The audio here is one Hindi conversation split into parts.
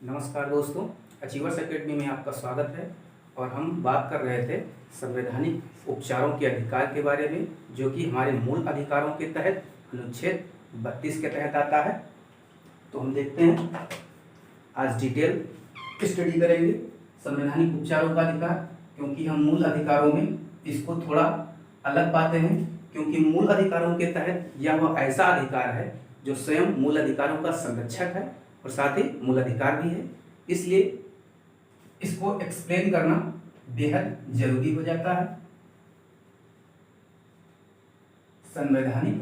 नमस्कार दोस्तों, अचीवर्स एकेडमी में आपका स्वागत है। और हम बात कर रहे थे संवैधानिक उपचारों के अधिकार के बारे में, जो कि हमारे मूल अधिकारों के तहत अनुच्छेद 32 के तहत आता है। तो हम देखते हैं, आज डिटेल स्टडी करेंगे संवैधानिक उपचारों का अधिकार, क्योंकि हम मूल अधिकारों में इसको थोड़ा अलग पाते हैं। क्योंकि मूल अधिकारों के तहत यह वह ऐसा अधिकार है जो स्वयं मूल अधिकारों का संरक्षक है और साथ ही मूल अधिकार भी है, इसलिए इसको एक्सप्लेन करना बेहद जरूरी हो जाता है। संवैधानिक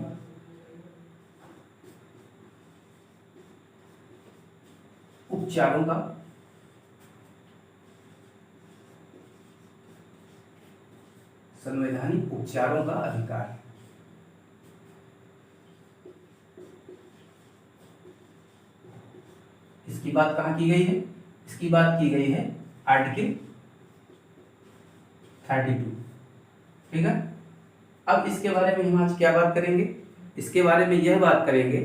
उपचारों का अधिकार। इसकी बात कहाँ की गई है? इसकी बात की गई है आर्टिकल 32। ठीक है। अब इसके बारे में हम आज क्या बात करेंगे? इसके बारे में यह बात करेंगे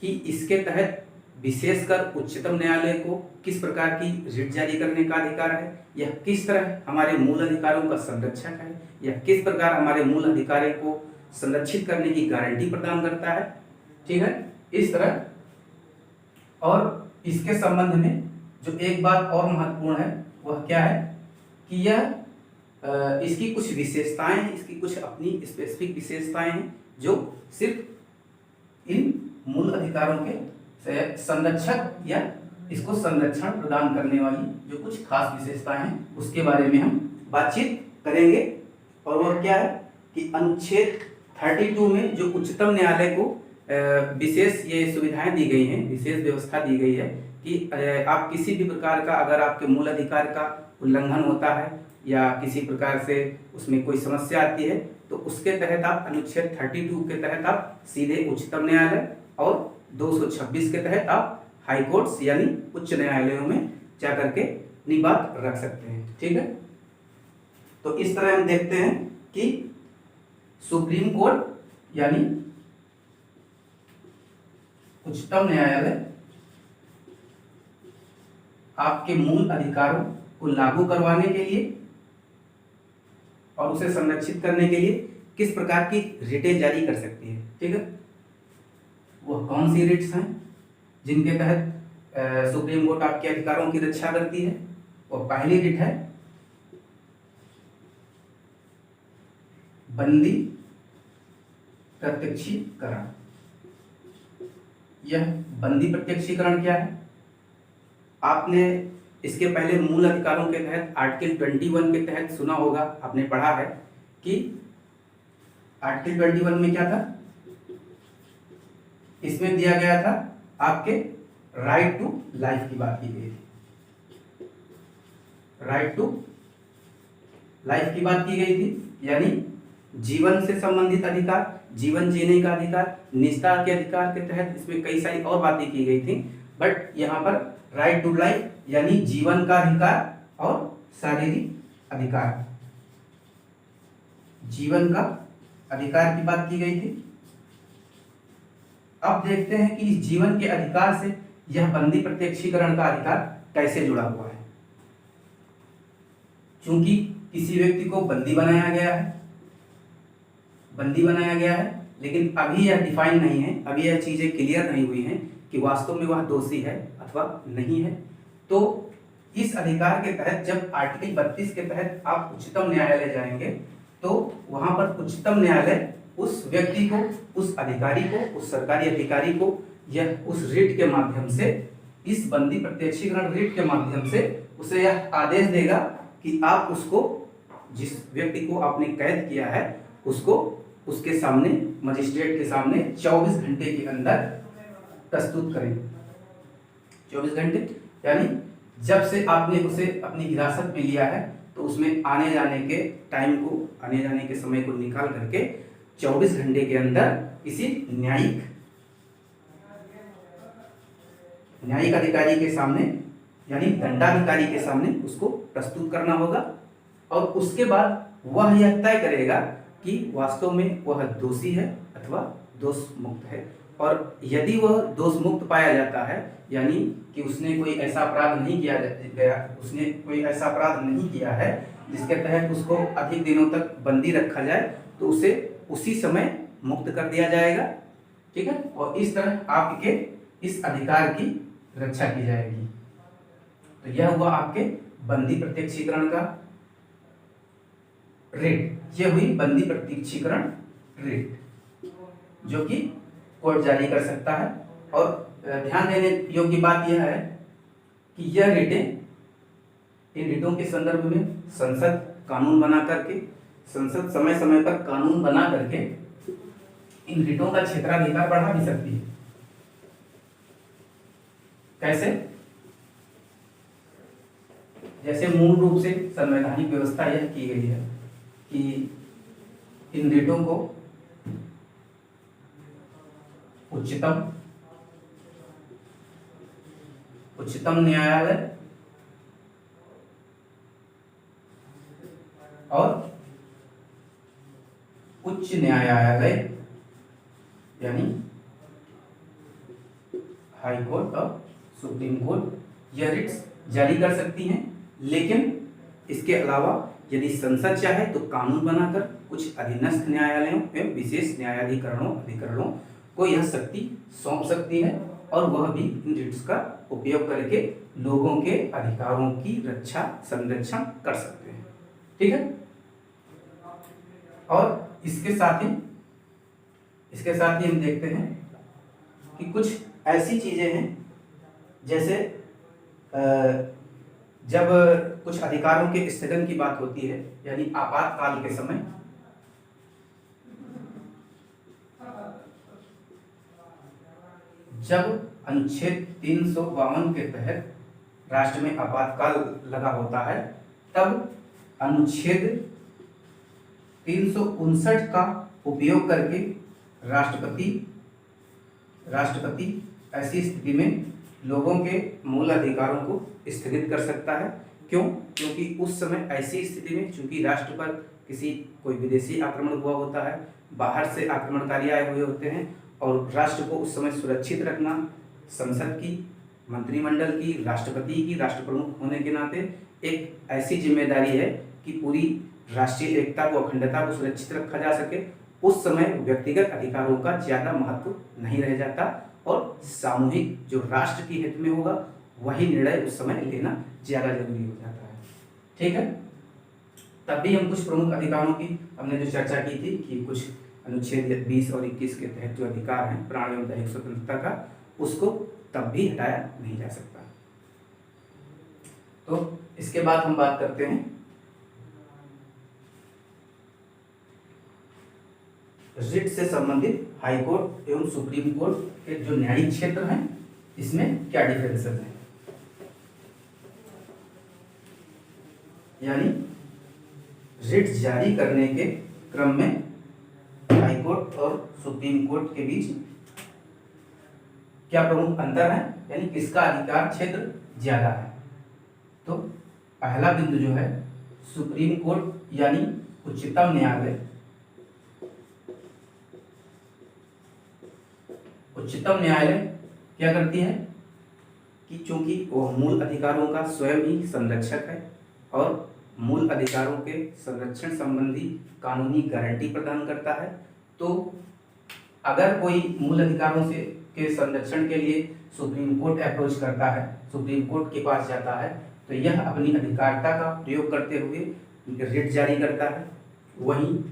कि इसके तहत विशेषकर उच्चतम न्यायालय को किस प्रकार की रिट जारी करने का अधिकार है, यह किस तरह हमारे मूल अधिकारों का संरक्षक है, यह किस प्रकार हमारे मूल अधिकारों को संरक्षित करने की गारंटी प्रदान करता है। ठीक है, इस तरह। और इसके संबंध में जो एक बात और महत्वपूर्ण है वह क्या है कि यह इसकी कुछ विशेषताएं हैं, इसकी कुछ अपनी स्पेसिफिक विशेषताएं हैं जो सिर्फ इन मूल अधिकारों के संरक्षक या इसको संरक्षण प्रदान करने वाली जो कुछ खास विशेषताएं हैं उसके बारे में हम बातचीत करेंगे। और वह क्या है कि अनुच्छेद 32 में जो उच्चतम न्यायालय को विशेष ये सुविधाएं दी गई हैं, विशेष व्यवस्था दी गई है कि आप किसी भी प्रकार का अगर आपके मूल अधिकार का उल्लंघन होता है या किसी प्रकार से उसमें कोई समस्या आती है तो उसके तहत आप अनुच्छेद 32 के तहत आप सीधे उच्चतम न्यायालय और 226 के तहत आप हाई कोर्ट्स यानी उच्च न्यायालयों में जाकर के अपनी बात रख सकते हैं। ठीक है, तो इस तरह हम देखते हैं कि सुप्रीम कोर्ट यानी उच्चतम न्यायालय आपके मूल अधिकारों को लागू करवाने के लिए और उसे संरक्षित करने के लिए किस प्रकार की रिटें जारी कर सकती है। ठीक है, वह कौन सी रिट्स हैं जिनके तहत सुप्रीम कोर्ट आपके अधिकारों की रक्षा करती है? वह पहली रिट है बंदी प्रत्यक्षीकरण। यह बंदी प्रत्यक्षीकरण क्या है? आपने इसके पहले मूल अधिकारों के तहत आर्टिकल 21 के तहत सुना होगा, आपने पढ़ा है कि आर्टिकल 21 में क्या था? इसमें दिया गया था आपके राइट टू लाइफ की बात की गई थी। राइट टू लाइफ की बात की गई थी, यानी जीवन से संबंधित अधिकार, जीवन जीने का अधिकार, निजता के अधिकार के तहत इसमें कई सारी और बातें की गई थी। बट यहाँ पर राइट टू लाइफ यानी जीवन का अधिकार और शारीरिक अधिकार, जीवन का अधिकार की बात की गई थी। अब देखते हैं कि इस जीवन के अधिकार से यह बंदी प्रत्यक्षीकरण का अधिकार कैसे जुड़ा हुआ है। चूंकि किसी व्यक्ति को बंदी बनाया गया है, लेकिन अभी यह डिफाइन नहीं है, अभी यह चीजें क्लियर नहीं हुई हैं कि वास्तव में वह दोषी है अथवा नहीं है। तो इस अधिकार के तहत जब आर्टिकल 32 के तहत आप उच्चतम न्यायालय जाएंगे तो वहां पर उच्चतम न्यायालय उस व्यक्ति को, उस अधिकारी को, उस सरकारी अधिकारी को यह उस रिट के माध्यम से, इस बंदी प्रत्यक्षीकरण रिट के माध्यम से उसे यह आदेश देगा कि आप उसको, जिस व्यक्ति को आपने कैद किया है, उसको उसके सामने, मजिस्ट्रेट के सामने 24 घंटे के अंदर प्रस्तुत करें। 24 घंटे यानी जब से आपने उसे अपनी हिरासत में लिया है तो उसमें आने जाने के टाइम को, आने जाने के समय को निकाल करके 24 घंटे के अंदर किसी न्यायिक अधिकारी के सामने यानी दंडाधिकारी के सामने उसको प्रस्तुत करना होगा। और उसके बाद वह यह तय करेगा कि वास्तव में वह दोषी है अथवा दोष मुक्त है। और यदि वह दोष मुक्त पाया जाता है, यानी कि उसने कोई ऐसा अपराध नहीं किया गया, उसने कोई ऐसा अपराध नहीं किया है जिसके तहत उसको अधिक दिनों तक बंदी रखा जाए, तो उसे उसी समय मुक्त कर दिया जाएगा। ठीक है, और इस तरह आपके इस अधिकार की रक्षा की जाएगी। तो यह हुआ आपके बंदी प्रत्यक्षीकरण का रेट, यह हुई बंदी प्रत्यक्षीकरण रेट जो कि कोर्ट जारी कर सकता है। और ध्यान देने योग्य बात यह है कि यह रेटें, इन रेटों के संदर्भ में संसद कानून बना करके, संसद समय समय पर कानून बना करके इन रेटों का क्षेत्राधिकार बढ़ा भी सकती है। कैसे? जैसे मूल रूप से संवैधानिक व्यवस्था यह की गई है कि इन रेटों को उच्चतम न्यायालय और उच्च न्यायालय यानी हाई कोर्ट और सुप्रीम कोर्ट यह रिट्स जारी कर सकती हैं। लेकिन इसके अलावा यदि संसद चाहे तो कानून बनाकर कुछ अधीनस्थ न्यायालयों एवं विशेष अधिकरणों को यह शक्ति सौंप सकती है, और वह भी इन रिट्स का उपयोग करके लोगों के अधिकारों की रक्षा संरक्षण कर सकते हैं। ठीक है, और इसके साथ ही हम देखते हैं कि कुछ ऐसी चीजें हैं, जैसे जब कुछ अधिकारों के स्थगन की बात होती है, यानी आपातकाल के समय जब अनुच्छेद 352 के तहत राष्ट्र में आपातकाल लगा होता है, तब अनुच्छेद 359 का उपयोग करके राष्ट्रपति ऐसी स्थिति में लोगों के मूल अधिकारों को स्थगित कर सकता है। क्यों? क्योंकि उस समय ऐसी स्थिति में चूंकि राष्ट्र पर कोई विदेशी आक्रमण हुआ होता है, बाहर से आक्रमणकारी आए हुए होते हैं, और राष्ट्र को उस समय सुरक्षित रखना संसद की, मंत्रिमंडल की, राष्ट्रपति की, राष्ट्र प्रमुख होने के नाते एक ऐसी जिम्मेदारी है कि पूरी राष्ट्रीय एकता को, अखंडता को सुरक्षित रखा जा सके। उस समय व्यक्तिगत अधिकारों का ज्यादा महत्व नहीं रह जाता, और सामूहिक जो राष्ट्र की हित में होगा वही निर्णय उस समय लेना ज्यादा जरूरी हो जाता है। ठीक है, तब भी हम कुछ प्रमुख अधिकारों की हमने जो चर्चा की थी कि कुछ अनुच्छेद 20 और 21 के तहत जो अधिकार हैं प्राण एवं दैहिक स्वतंत्रता का, उसको तब भी हटाया नहीं जा सकता। तो इसके बाद हम बात करते हैं रिट से संबंधित हाई कोर्ट एवं सुप्रीम कोर्ट के जो न्यायिक क्षेत्र हैं, इसमें क्या डिफरेंसेस हैं। यानी रिट जारी करने के क्रम में हाई कोर्ट और सुप्रीम कोर्ट के बीच क्या प्रमुख अंतर है, यानी किसका अधिकार क्षेत्र ज्यादा है। तो पहला बिंदु जो है, सुप्रीम कोर्ट यानी उच्चतम न्यायालय, उच्चतम न्यायालय क्या करती है कि चूंकि वह मूल अधिकारों का स्वयं ही संरक्षक है और मूल अधिकारों के संरक्षण संबंधी कानूनी गारंटी प्रदान करता है, तो अगर कोई मूल अधिकारों के संरक्षण के लिए सुप्रीम कोर्ट अप्रोच करता है, सुप्रीम कोर्ट के पास जाता है, तो यह अपनी अधिकारिता का प्रयोग करते हुए रिट जारी करता है। वहीं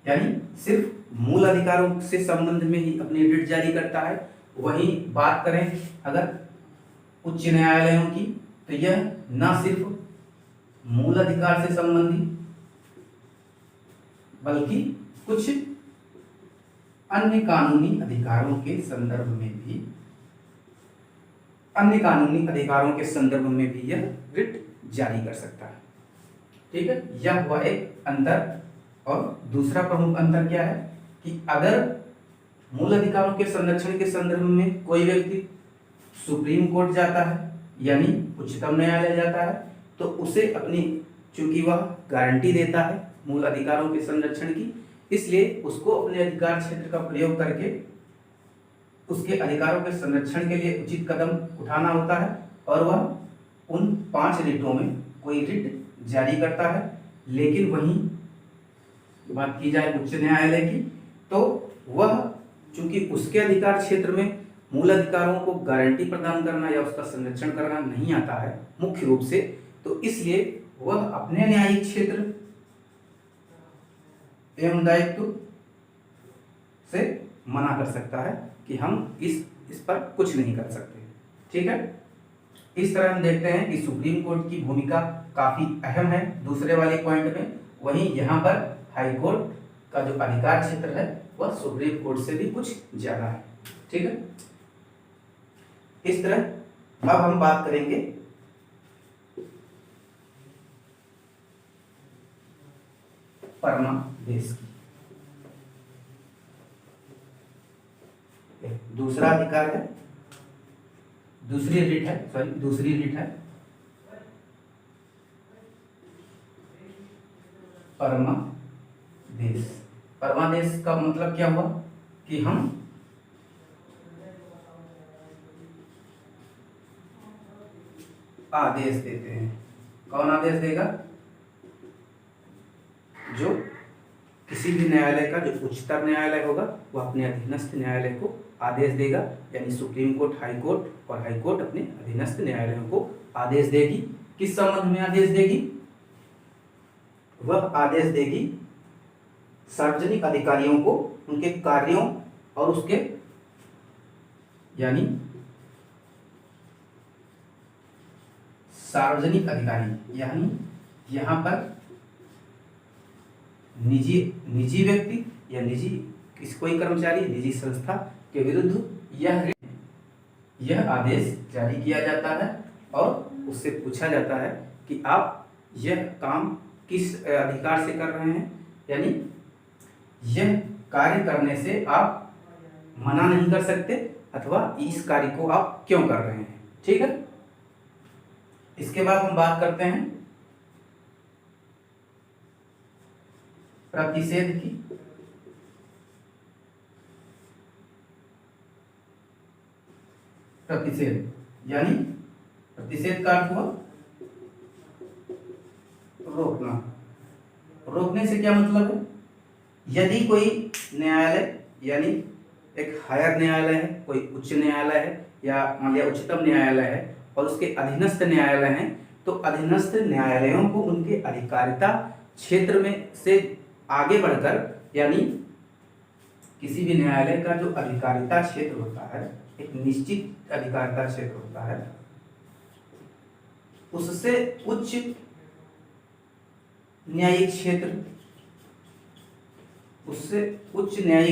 यानी सिर्फ मूल अधिकारों से संबंध में ही अपनी रिट जारी करता है। वहीं बात करें अगर उच्च न्यायालयों की, तो यह न सिर्फ मूल अधिकार से संबंधी बल्कि कुछ अन्य कानूनी अधिकारों के संदर्भ में भी यह रिट जारी कर सकता है। ठीक है, यह हुआ एक अंतर। और दूसरा प्रमुख अंतर क्या है कि अगर मूल अधिकारों के संरक्षण के संदर्भ में कोई व्यक्ति सुप्रीम कोर्ट जाता है यानी उच्चतम न्यायालय जाता है, तो उसे अपनी, चूंकि वह गारंटी देता है मूल अधिकारों के संरक्षण की, इसलिए उसको अपने अधिकार क्षेत्र का प्रयोग करके उसके अधिकारों के संरक्षण के लिए उचित कदम उठाना होता है और वह उन 5 रिटों में कोई रिट जारी करता है। लेकिन वहीं बात की जाए उच्च न्यायालय की, तो वह चूंकि उसके अधिकार क्षेत्र में मूल अधिकारों को गारंटी प्रदान करना या उसका संरक्षण करना नहीं आता है मुख्य रूप से, तो इसलिए वह अपने न्यायिक क्षेत्र एवं दायित्व से मना कर सकता है कि हम इस पर कुछ नहीं कर सकते। ठीक है, इस तरह हम देखते हैं कि सुप्रीम कोर्ट की भूमिका काफी अहम है दूसरे वाले पॉइंट में। वहीं यहाँ पर हाई कोर्ट का जो अधिकार क्षेत्र है वह सुप्रीम कोर्ट से भी कुछ ज्यादा है। ठीक है, इस तरह अब हम बात करेंगे परमादेश की। दूसरा अधिकार है, दूसरी रिट है परमादेश। परमादेश का मतलब क्या हुआ कि हम आदेश देते हैं। कौन आदेश देगा? जो किसी भी न्यायालय का जो उच्चतर न्यायालय होगा वह अपने अधीनस्थ न्यायालय को आदेश देगा, यानी सुप्रीम कोर्ट, हाई कोर्ट और हाई कोर्ट अपने अधीनस्थ न्यायालयों को आदेश देगी। किस संबंध में आदेश देगी? वह आदेश देगी सार्वजनिक अधिकारियों को उनके कार्यों और उसके यानी सार्वजनिक अधिकारी यानी यहाँ पर निजी व्यक्ति या कोई कर्मचारी, निजी संस्था के विरुद्ध यह आदेश जारी किया जाता है और उससे पूछा जाता है कि आप यह काम किस अधिकार से कर रहे हैं, यानी यह कार्य करने से आप मना नहीं कर सकते अथवा इस कार्य को आप क्यों कर रहे हैं। ठीक है, इसके बाद हम बात करते हैं प्रतिषेध की। प्रतिषेध यानी प्रतिषेध का अर्थ हुआ रोकना। रोकने से क्या मतलब है? यदि कोई न्यायालय यानी एक हायर न्यायालय है, कोई उच्च न्यायालय है या मान लिया उच्चतम न्यायालय है और उसके अधीनस्थ न्यायालय हैं, तो अधीनस्थ न्यायालयों को उनके अधिकारिता क्षेत्र में से आगे बढ़कर, यानी किसी भी न्यायालय का जो अधिकारिता क्षेत्र होता है, एक निश्चित अधिकारिता क्षेत्र होता है, उससे उच्च न्यायिक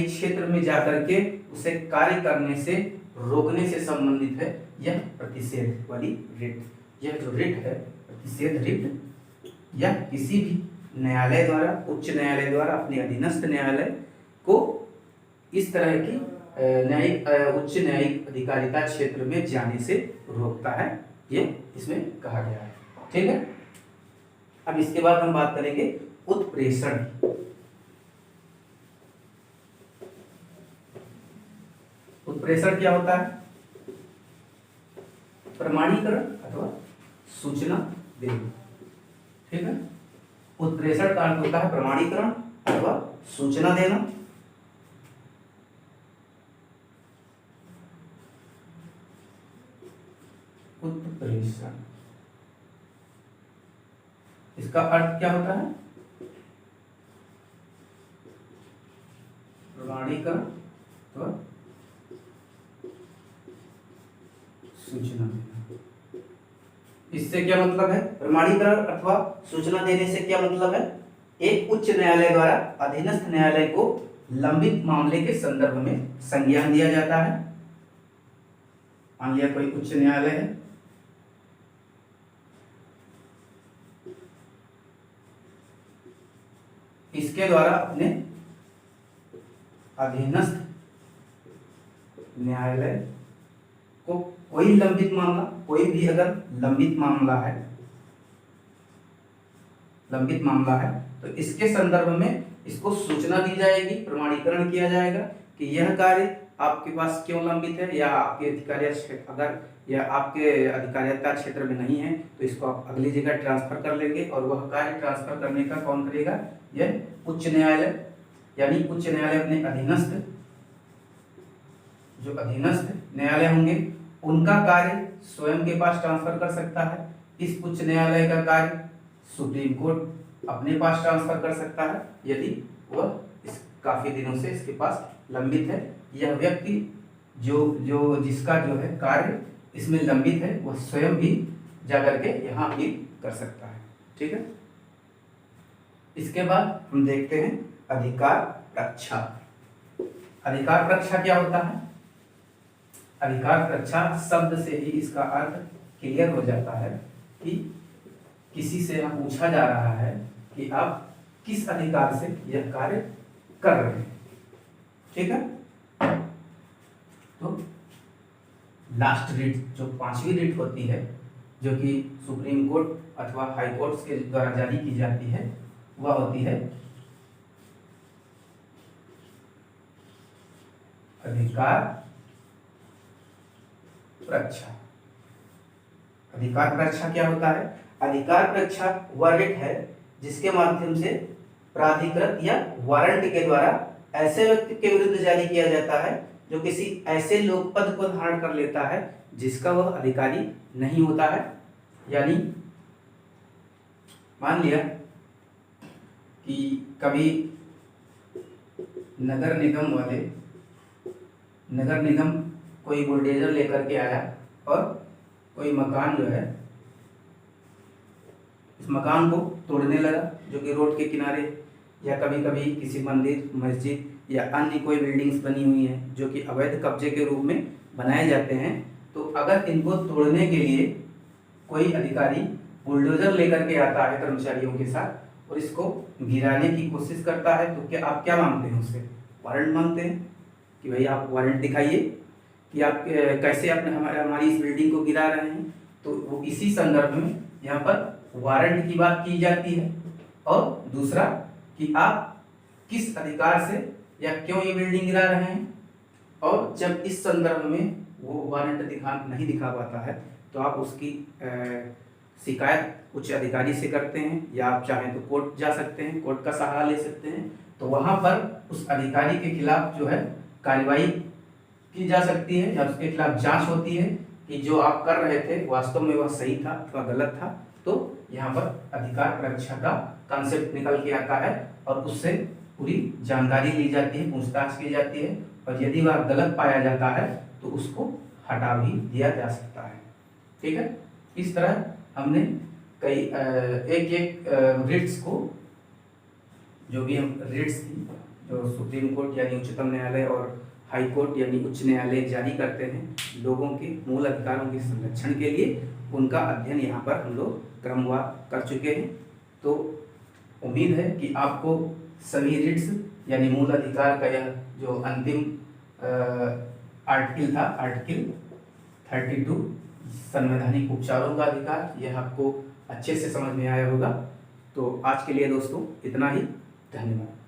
क्षेत्र में जाकर के उसे कार्य करने से रोकने से संबंधित है यह प्रतिषेध वाली रिट। यह जो रिट है, प्रतिषेध रिट, या किसी भी न्यायालय द्वारा, उच्च न्यायालय द्वारा अपने अधीनस्थ न्यायालय को इस तरह की उच्च न्यायिक अधिकारिता क्षेत्र में जाने से रोकता है, ये इसमें कहा गया है। ठीक है, अब इसके बाद हम बात करेंगे उत्प्रेषण। उत्प्रेषण क्या होता है? प्रमाणीकरण अथवा सूचना देना। ठीक है, उत्प्रेषण का अर्थ होता है प्रमाणीकरण अथवा सूचना देना। उत्प्रेषण, इसका अर्थ क्या होता है? प्रमाणीकरण अथवा सूचना देना। इससे क्या मतलब है? प्रमाणीकरण अथवा सूचना देने से क्या मतलब है? एक उच्च न्यायालय द्वारा अधीनस्थ न्यायालय को लंबित मामले के संदर्भ में संज्ञान दिया जाता है। मान लिया कोई उच्च न्यायालय है, इसके द्वारा अपने अधीनस्थ न्यायालय को कोई लंबित मामला, कोई भी अगर लंबित मामला है तो इसके संदर्भ में इसको सूचना दी जाएगी, प्रमाणीकरण किया जाएगा कि यह कार्य आपके पास क्यों लंबित है, या आपके अधिकारिया क्षेत्र अगर या आपके अधिकारियता क्षेत्र में नहीं है तो इसको आप अगली जगह ट्रांसफर कर लेंगे, और वह कार्य ट्रांसफर करने का कौन करेगा, यह उच्च न्यायालय, यानी उच्च न्यायालय अपने अधीनस्थ जो अधीनस्थ न्यायालय होंगे उनका कार्य स्वयं के पास ट्रांसफर कर सकता है। इस उच्च न्यायालय का कार्य सुप्रीम कोर्ट अपने पास ट्रांसफर कर सकता है यदि वह इस काफी दिनों से इसके पास लंबित है। यह व्यक्ति जो जिसका जो है कार्य इसमें लंबित है वह स्वयं भी जाकर के यहाँ अपील कर सकता है। ठीक है, इसके बाद हम देखते हैं अधिकार रक्षा। अधिकार रक्षा क्या होता है? अधिकार रक्षा शब्द से ही इसका अर्थ क्लियर हो जाता है कि किसी से यह पूछा जा रहा है कि आप किस अधिकार से यह कार्य कर रहे हैं। ठीक है, तो लास्ट रिट जो 5वीं रिट होती है जो कि सुप्रीम कोर्ट अथवा हाई कोर्ट के द्वारा जारी की जाती है वह होती है अधिकार रक्षा। अधिकार रक्षा क्या होता है? अधिकार रक्षा वह रिट है जिसके माध्यम से प्राधिकृत या वारंट के द्वारा ऐसे व्यक्ति के विरुद्ध जारी किया जाता है जो किसी ऐसे लोक पद को धारण कर लेता है जिसका वह अधिकारी नहीं होता है। यानी मान लिया कि कभी नगर निगम कोई बुलडोजर लेकर के आया और कोई मकान जो है इस मकान को तोड़ने लगा जो कि रोड के किनारे, या कभी कभी किसी मंदिर मस्जिद या अन्य कोई बिल्डिंग्स बनी हुई हैं जो कि अवैध कब्जे के रूप में बनाए जाते हैं। तो अगर इनको तोड़ने के लिए कोई अधिकारी बुलडोजर लेकर के आता है कर्मचारियों के साथ और इसको गिराने की कोशिश करता है तो क्या आप क्या मांगते हैं? उससे वारंट मांगते हैं कि भाई आप वारंट दिखाइए कि आप कैसे अपने हमारी इस बिल्डिंग को गिरा रहे हैं। तो वो इसी संदर्भ में यहाँ पर वारंट की बात की जाती है। और दूसरा कि आप किस अधिकार से या क्यों ये बिल्डिंग गिरा रहे हैं, और जब इस संदर्भ में वो वारंट नहीं दिखा पाता है तो आप उसकी शिकायत उच्च अधिकारी से करते हैं, या आप चाहें तो कोर्ट जा सकते हैं, कोर्ट का सहारा ले सकते हैं। तो वहाँ पर उस अधिकारी के खिलाफ जो है कार्रवाई की जा सकती है या उसके खिलाफ जांच होती है कि जो आप कर रहे थे वास्तव में वह सही था अथवा गलत था। तो यहाँ पर अधिकार रक्षा का कॉन्सेप्ट निकल के आता है और उससे पूरी जानकारी ली जाती है, पूछताछ की जाती है, और यदि वह गलत पाया जाता है तो उसको हटा भी दिया जा सकता है। ठीक है, इस तरह हमने कई एक रिट्स को, जो भी हम रिट्स थी जो सुप्रीम कोर्ट यानी उच्चतम न्यायालय और हाई कोर्ट यानी उच्च न्यायालय जारी करते हैं लोगों के मूल अधिकारों के संरक्षण के लिए, उनका अध्ययन यहाँ पर हम लोग क्रमवार कर चुके हैं। तो उम्मीद है कि आपको सभी रिट्स यानी मूल अधिकार का यह जो अंतिम आर्टिकल था, आर्टिकल 32 संवैधानिक उपचारों का अधिकार, यह आपको अच्छे से समझ में आया होगा। तो आज के लिए दोस्तों इतना ही, धन्यवाद।